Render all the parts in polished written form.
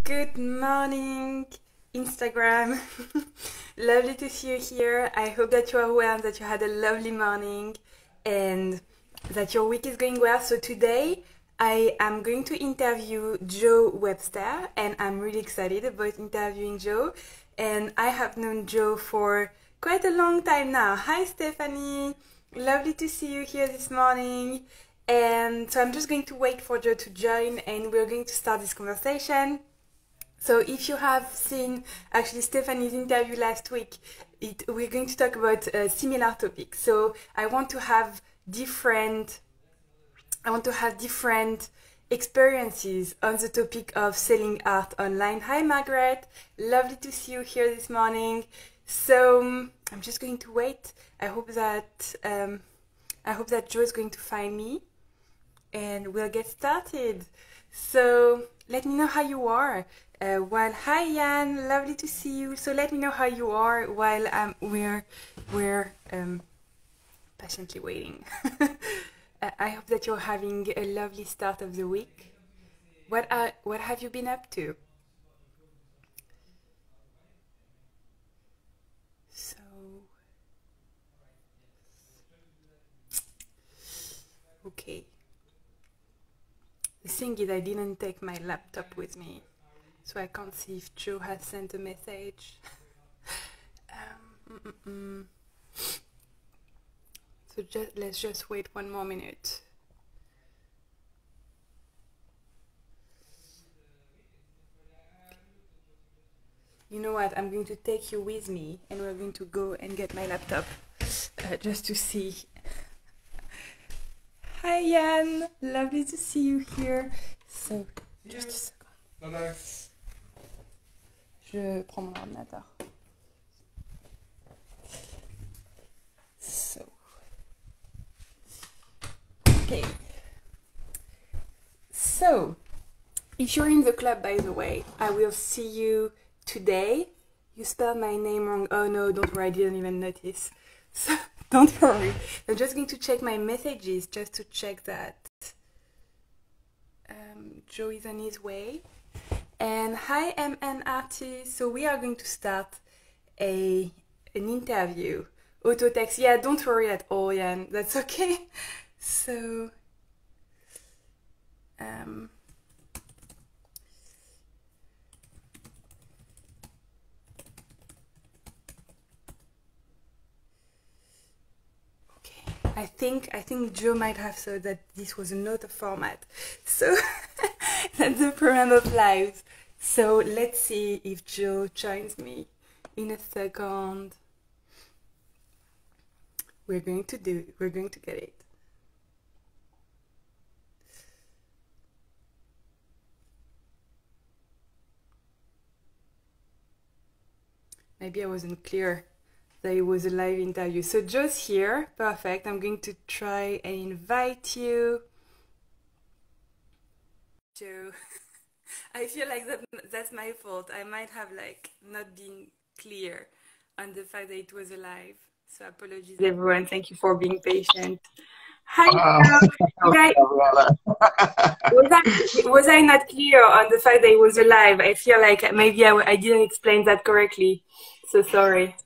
Good morning, Instagram. Lovely to see you here. I hope that you are well, that you had a lovely morning, and that your week is going well. So today I am going to interview Joe Webster, and I'm really excited about interviewing Joe. And I have known Joe for quite a long time now. Hi, Stephanie. Lovely to see you here this morning. And so I'm just going to wait for Joe to join, and we're going to start this conversation. So if you have seen actually Stephanie's interview last week, we're going to talk about similar topics. So I want to have different experiences on the topic of selling art online. Hi Margaret, lovely to see you here this morning. So I'm just going to wait. I hope that Joe is going to find me, and we'll get started. So let me know how you are. Hi Jan, lovely to see you. So let me know how you are while we're patiently waiting. I hope that you're having a lovely start of the week. What have you been up to? So okay. The thing is, I didn't take my laptop with me, so I can't see if Joe has sent a message. So let's just wait one more minute. You know what? I'm going to take you with me, and we're going to go and get my laptop just to see. Hi Yann, lovely to see you here. So, just a second. Bye-bye. Je prends mon ordinateur. So, okay. So, if you're in the club, by the way, I will see you today. You spelled my name wrong. Oh no, don't worry, I didn't even notice. So, don't worry. I'm just going to check my messages just to check that Joe is on his way. And hi MN artist. So we are going to start an interview. Auto text. Yeah, don't worry at all, Jan. That's okay. So I think Joe might have thought that this was not a format. So that's the problem of live. So let's see if Joe joins me in a second. We're going to get it. Maybe I wasn't clear that it was a live interview. So Joe's here. Perfect. I'm going to try and invite you. Joe, I feel like that's my fault. I might have not been clear on the fact that it was a live. So apologies everyone. Thank you for being patient. Hi. Was I not clear on the fact that it was a live? I feel like maybe I didn't explain that correctly. So sorry.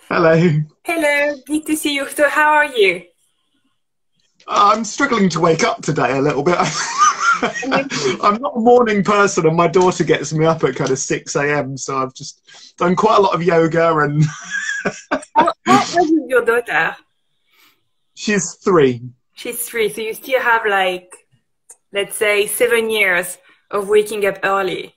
Hello. Hello, good to see you. So how are you? I'm struggling to wake up today a little bit. I'm not a morning person, and my daughter gets me up at kind of 6 a.m. So I've just done quite a lot of yoga and. How old is your daughter? She's 3. She's 3, so you still have let's say 7 years of waking up early.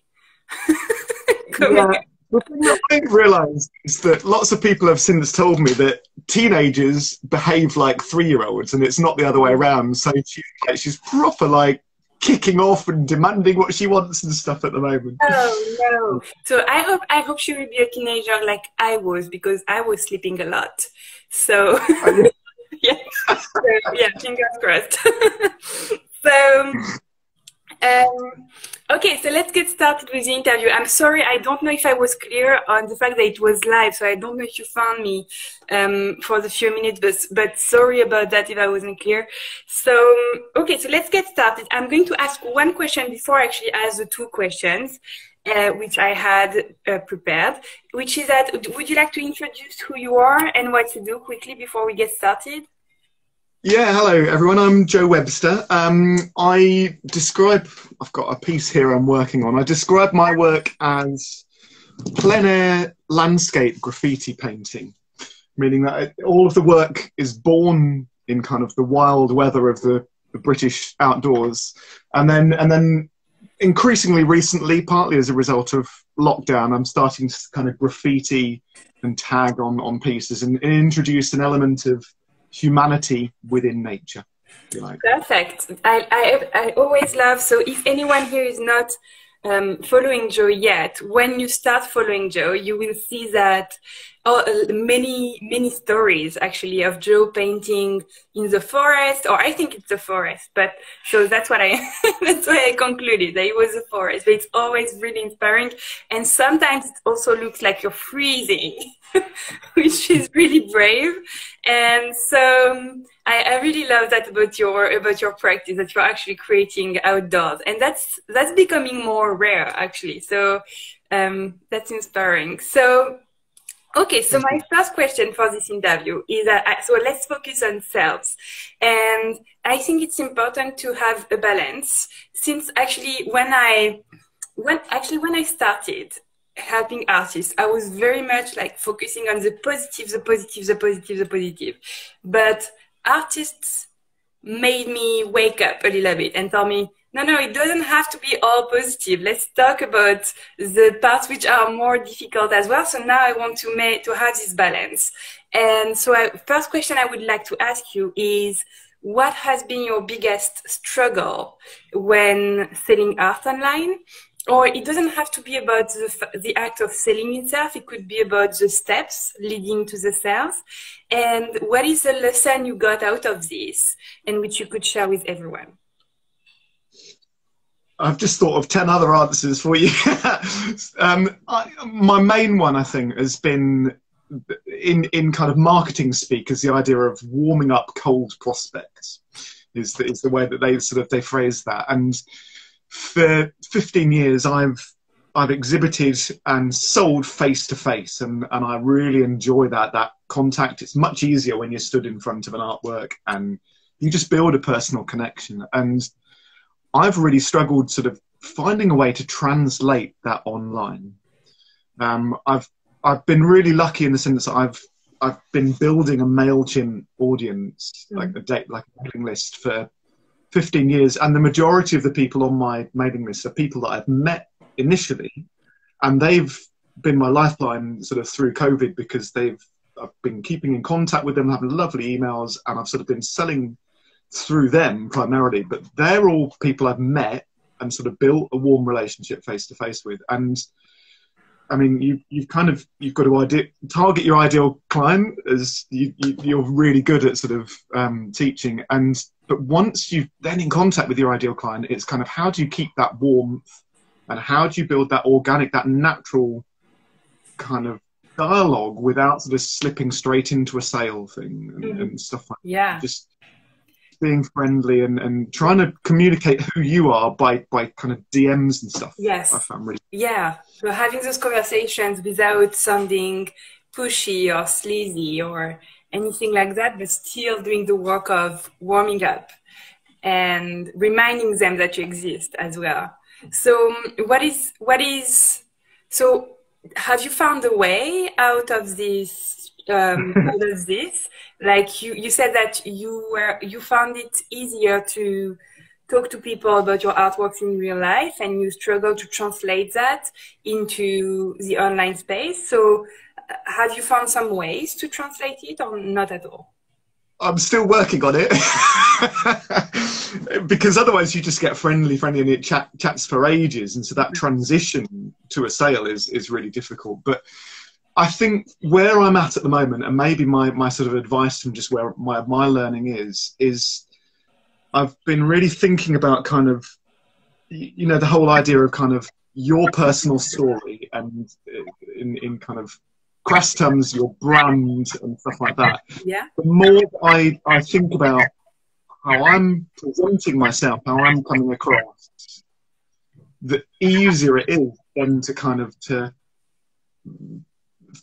Yeah. The thing that I didn't realise is that lots of people have since told me that teenagers behave like 3-year-olds, and it's not the other way around. So she's proper kicking off and demanding what she wants and stuff at the moment. Oh no! So I hope she will be a teenager like I was, because I was sleeping a lot. So yeah, fingers crossed. So Okay, so let's get started with the interview. I'm sorry, I don't know if I was clear on the fact that it was live, so I don't know if you found me for the few minutes, but sorry about that if I wasn't clear. So, okay, so let's get started. I'm going to ask one question before I actually ask the two questions, which I had prepared, which is that, would you like to introduce who you are and what you do quickly before we get started? Yeah, hello everyone. I'm Joe Webster. I've got a piece here I'm working on. I describe my work as plein air landscape graffiti painting, meaning that all of the work is born in kind of the wild weather of the British outdoors, and then increasingly recently, partly as a result of lockdown, I'm starting to kind of graffiti and tag on pieces and introduce an element of humanity within nature, if you like. Perfect. I always love, so if anyone here is not following Joe yet, when you start following Joe, you will see that many stories actually of Joe painting in the forest, or I think it's the forest, but so that's what that's why I concluded that it was a forest, but it's always really inspiring. And sometimes it also looks like you're freezing, which is really brave. And so I really love that about your practice, that you're actually creating outdoors, and that's becoming more rare actually. So that's inspiring. So okay, so my first question for this interview is that so let's focus on selves, and I think it's important to have a balance, since actually when I started helping artists, I was very much like focusing on the positive. But artists made me wake up a little bit and tell me, no, it doesn't have to be all positive. Let's talk about the parts which are more difficult as well. So now I want to have this balance. And so first question I would like to ask you is, what has been your biggest struggle when selling art online? Or it doesn't have to be about the act of selling itself. It could be about the steps leading to the sales. And what is the lesson you got out of this and which you could share with everyone? I've just thought of 10 other answers for you. My main one, I think, has been in kind of marketing speak, is the idea of warming up cold prospects, is the way that they phrase that. And for 15 years, I've exhibited and sold face to face, and I really enjoy that contact. It's much easier when you're stood in front of an artwork and you just build a personal connection. And I've really struggled sort of finding a way to translate that online. I've been really lucky in the sense that I've been building a MailChimp audience, like a mailing list, for 15 years, and the majority of the people on my mailing list are people that I've met initially, and they've been my lifeline sort of through COVID, because I've been keeping in contact with them, having lovely emails, and I've sort of been selling through them primarily. But they're all people I've met and sort of built a warm relationship face to face with. And I mean, you've got to target your ideal client, as you're really good at sort of teaching. But once you've then in contact with your ideal client, it's kind of, how do you keep that warmth, and how do you build that organic, that natural kind of dialogue without sort of slipping straight into a sale thing and stuff like that. Just being friendly and trying to communicate who you are by kind of DMs and stuff. Yes. I found really. Yeah. So having those conversations without sounding pushy or sleazy or anything like that, but still doing the work of warming up and reminding them that you exist as well. So so have you found a way out of this? Like you said that you found it easier to talk to people about your artworks in real life, and you struggle to translate that into the online space. So have you found some ways to translate it, or not at all? I'm still working on it. Because otherwise you just get friendly and it chats for ages, and so that transition to a sale is really difficult. But I think where I'm at the moment, and maybe my sort of advice from just where my learning is I've been really thinking about kind of you know, the whole idea of kind of your personal story and in kind of crass terms, your brand and stuff like that. Yeah. The more I think about how I'm presenting myself, how I'm coming across, the easier it is then to kind of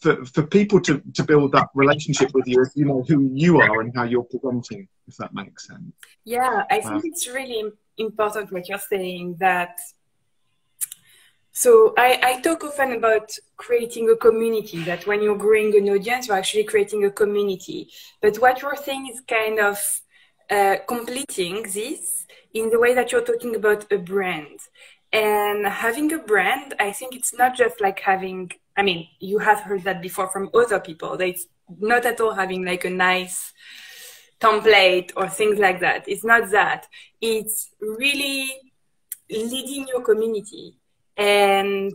for people to build that relationship with you if you know who you are and how you're presenting, if that makes sense. Yeah, I think it's really important what you're saying, that so I talk often about creating a community, that when you're growing an audience, you're actually creating a community. But what you're saying is kind of completing this in the way that you're talking about a brand. And having a brand, I think it's not just like having, I mean, you have heard that before from other people. It's not at all having like a nice template or things like that. It's not that. It's really leading your community and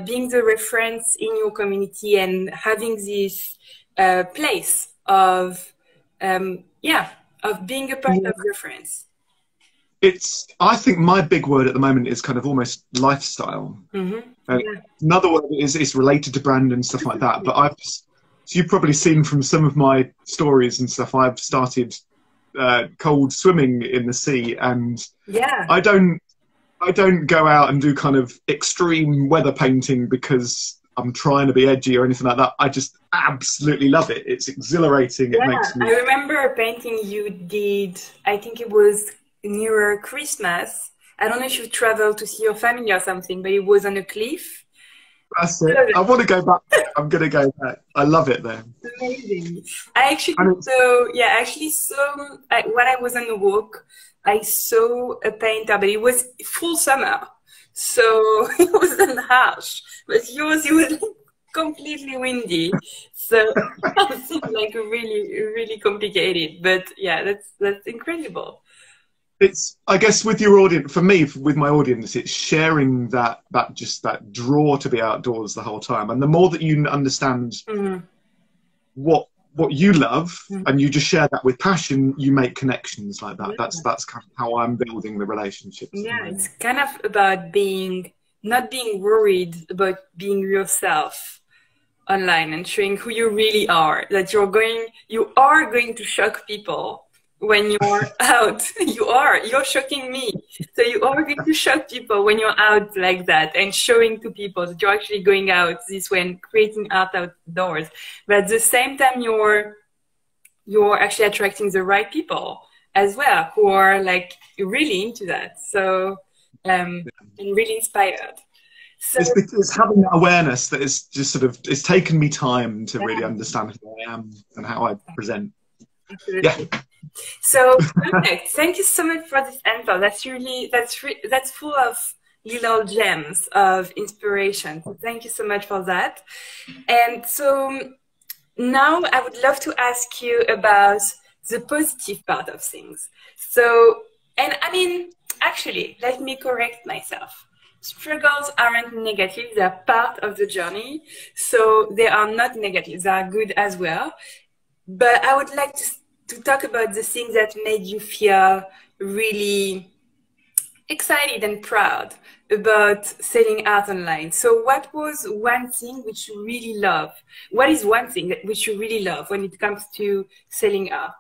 being the reference in your community and having this place of, of being a point of reference. I think my big word at the moment is kind of almost lifestyle. Another word is related to brand and stuff like that. But so you've probably seen from some of my stories and stuff, I've started cold swimming in the sea, and I don't go out and do kind of extreme weather painting because I'm trying to be edgy or anything like that. I just absolutely love it. It's exhilarating. It makes me... I remember a painting you did, I think it was nearer Christmas. I don't know if you traveled to see your family or something, but it was on a cliff. That's it. I want to go back. I'm going to go back. I love it there. Amazing. I actually saw, when I was on a walk, I saw a painter, but it was full summer, so it wasn't harsh. But yours, it was completely windy, so it seemed like really, really complicated. But yeah, that's incredible. It's, I guess, with your audience, for me, with my audience, it's sharing that draw to be outdoors the whole time. And the more that you understand what you love and you just share that with passion, you make connections like that. That's kind of how I'm building the relationships. Yeah, it's kind of about not being worried about being yourself online and showing who you really are, that you are going to shock people. When you're out, you're shocking me. So you are going to shock people when you're out like that and showing to people that you're actually going out this way and creating art outdoors. But at the same time, you're actually attracting the right people as well, who are like really into that. So, and really inspired. So it's having that awareness that is just sort of, it's taken me time to really understand who I am and how I present. Absolutely. Yeah. So perfect. Thank you so much for this answer. That's full of little gems of inspiration. So thank you so much for that. And so now I would love to ask you about the positive part of things. So, and I mean, actually, let me correct myself. Struggles aren't negative, they're part of the journey. So they are not negative, they are good as well. But I would like to talk about the things that made you feel really excited and proud about selling art online. So what was one thing which you really love? What is one thing which you really love when it comes to selling art?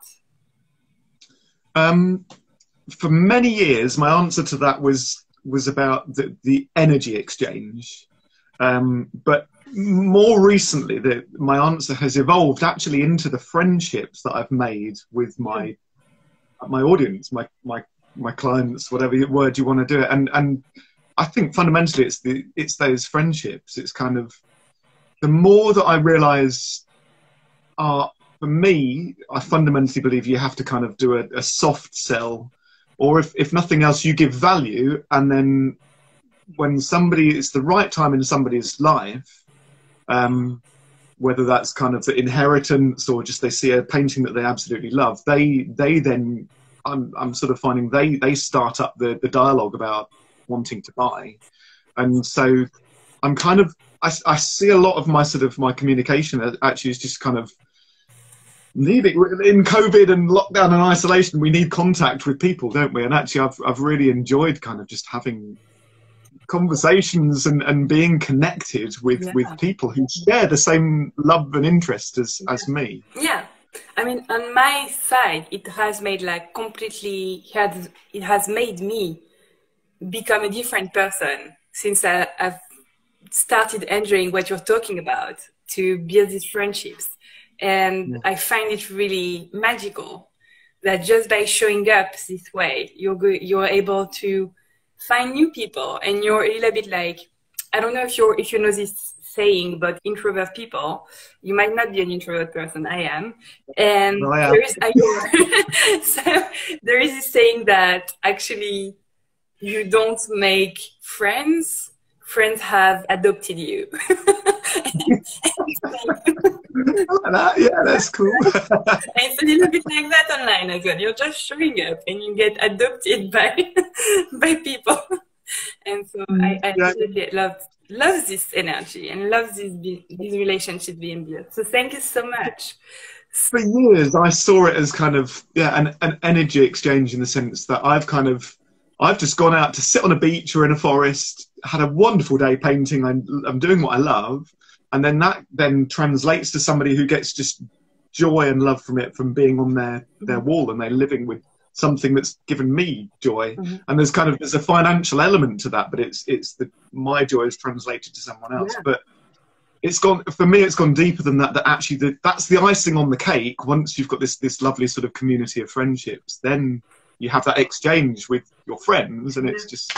For many years, my answer to that was about the energy exchange. But more recently, my answer has evolved actually into the friendships that I've made with my audience, my clients, whatever word you want to do it. And I think fundamentally it's those friendships. It's kind of the more that I realize art, for me, I fundamentally believe you have to kind of do a soft sell, or if nothing else, you give value, and then when it's the right time in somebody's life, whether that's kind of the inheritance or just they see a painting that they absolutely love, they then, I'm sort of finding they start up the dialogue about wanting to buy. And so I'm kind of, I see a lot of my communication actually is just kind of need it in COVID and lockdown and isolation. We need contact with people, don't we? And actually, I've really enjoyed kind of just having conversations and being connected with people who share the same love and interest as me. Yeah. I mean, on my side, it has made like completely, it has made me become a different person since I've started enjoying what you're talking about, to build these friendships. And I find it really magical that just by showing up this way, you're able to find new people, and you're a little bit like, I don't know if you know this saying, but introvert people, you might not be an introvert person. I am, and Well, I am. So there is this saying that actually you don't make friends; friends have adopted you. Yeah, that's cool. It's a little bit like that online as well. You're just showing up and you get adopted by people. And so I absolutely love this energy and love this relationship being built. So thank you so much. For years, I saw it as kind of an energy exchange, in the sense that I've just gone out to sit on a beach or in a forest, had a wonderful day painting. I'm doing what I love. And then that then translates to somebody who gets just joy and love from it, from being on their wall, and they're living with something that's given me joy. And there's a financial element to that, but it's my joy is translated to someone else. But it's gone, for me, it's gone deeper than that. That actually that's the icing on the cake. Once you've got this lovely sort of community of friendships, then you have that exchange with your friends, and it's just.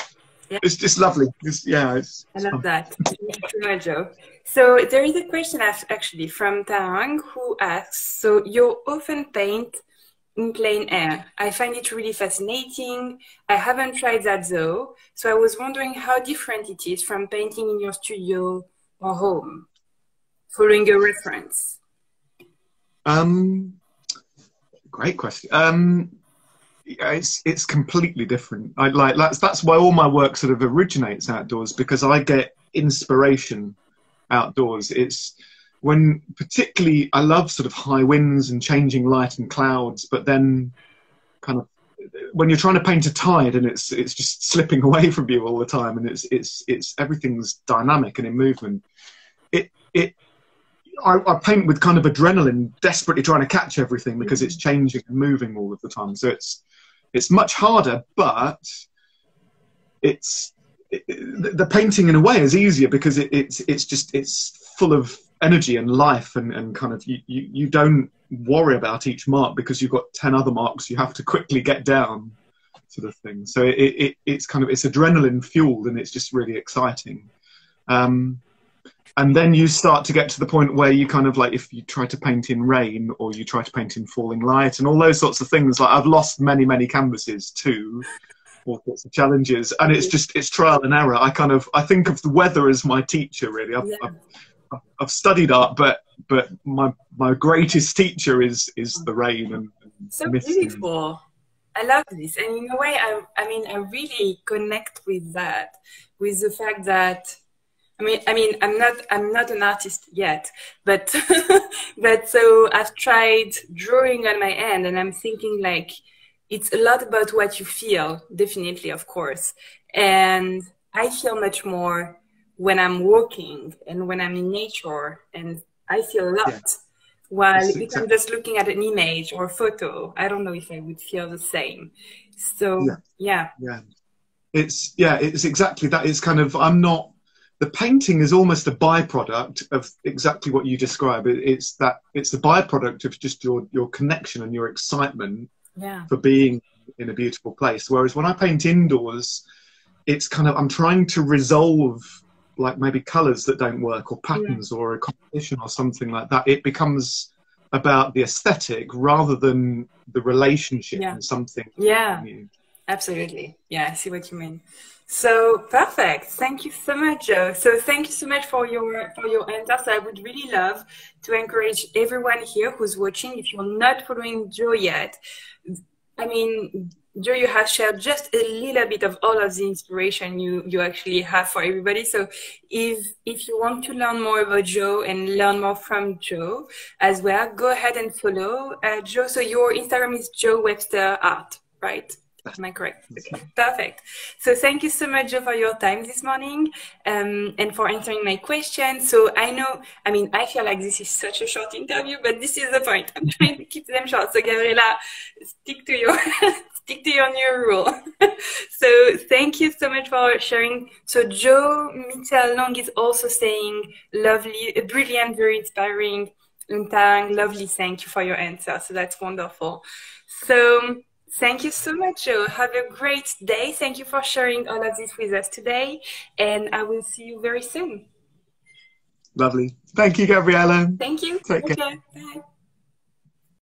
Yeah. It's just lovely. I love that. Thank you so much, Joe. So there is a question actually from Tarang, who asks, so you often paint in plein air. I find it really fascinating. I haven't tried that though. So I was wondering how different it is from painting in your studio or home, following a reference. Great question. It's completely different. That's why all my work sort of originates outdoors, because I get inspiration outdoors. It's when particularly I love sort of high winds and changing light and clouds, but then kind of when you're trying to paint a tide and it's just slipping away from you all the time, and it's everything's dynamic and in movement. I paint with kind of adrenaline, desperately trying to catch everything because it's changing and moving all of the time. So it's much harder, but the painting in a way is easier because it's full of energy and life, and kind of you don't worry about each mark because you've got 10 other marks you have to quickly get down, sort of thing. So it's adrenaline fueled, and it's just really exciting. And then you start to get to the point where you kind of like, if you try to paint in rain or you try to paint in falling light and all those sorts of things, like I've lost many canvases too, all sorts of challenges, and it's trial and error. I think of the weather as my teacher, really. I've studied art, but my greatest teacher is the rain and so beautiful. I love this, and in a way, I really connect with that, with the fact that. I mean, I'm not an artist yet, but so I've tried drawing on my end, and I'm thinking like it's a lot about what you feel, definitely, of course. And I feel much more when I'm walking and when I'm in nature, and I feel a lot. While if I'm just looking at an image or a photo, I don't know if I would feel the same. So it's exactly that. It's kind of the painting is almost a byproduct of exactly what you describe. It's the byproduct of just your connection and your excitement for being in a beautiful place. Whereas when I paint indoors, it's kind of, I'm trying to resolve like maybe colours that don't work, or patterns or a composition or something like that. It becomes about the aesthetic rather than the relationship and something new. Absolutely. Yeah, I see what you mean. So perfect. Thank you so much, Joe. So thank you so much for your answers. I would really love to encourage everyone here who's watching, if you're not following Joe yet, I mean, Joe, you have shared just a little bit of all of the inspiration you actually have for everybody. So if you want to learn more about Joe and learn more from Joe as well, go ahead and follow Joe. So your Instagram is Joe Webster Art, right? Am I correct? Okay, perfect. So thank you so much, Joe, for your time this morning and for answering my questions. So I feel like this is such a short interview, but this is the point. I'm trying to keep them short. So Gabriela, stick to your stick to your new rule. So thank you so much for sharing. So Joe Mitchell Long is also saying lovely, brilliant, very inspiring. Untang, lovely. Thank you for your answer. So that's wonderful. So thank you so much, Joe. Have a great day. Thank you for sharing all of this with us today. And I will see you very soon. Lovely. Thank you, Gabriella. Thank you. Take care. Bye.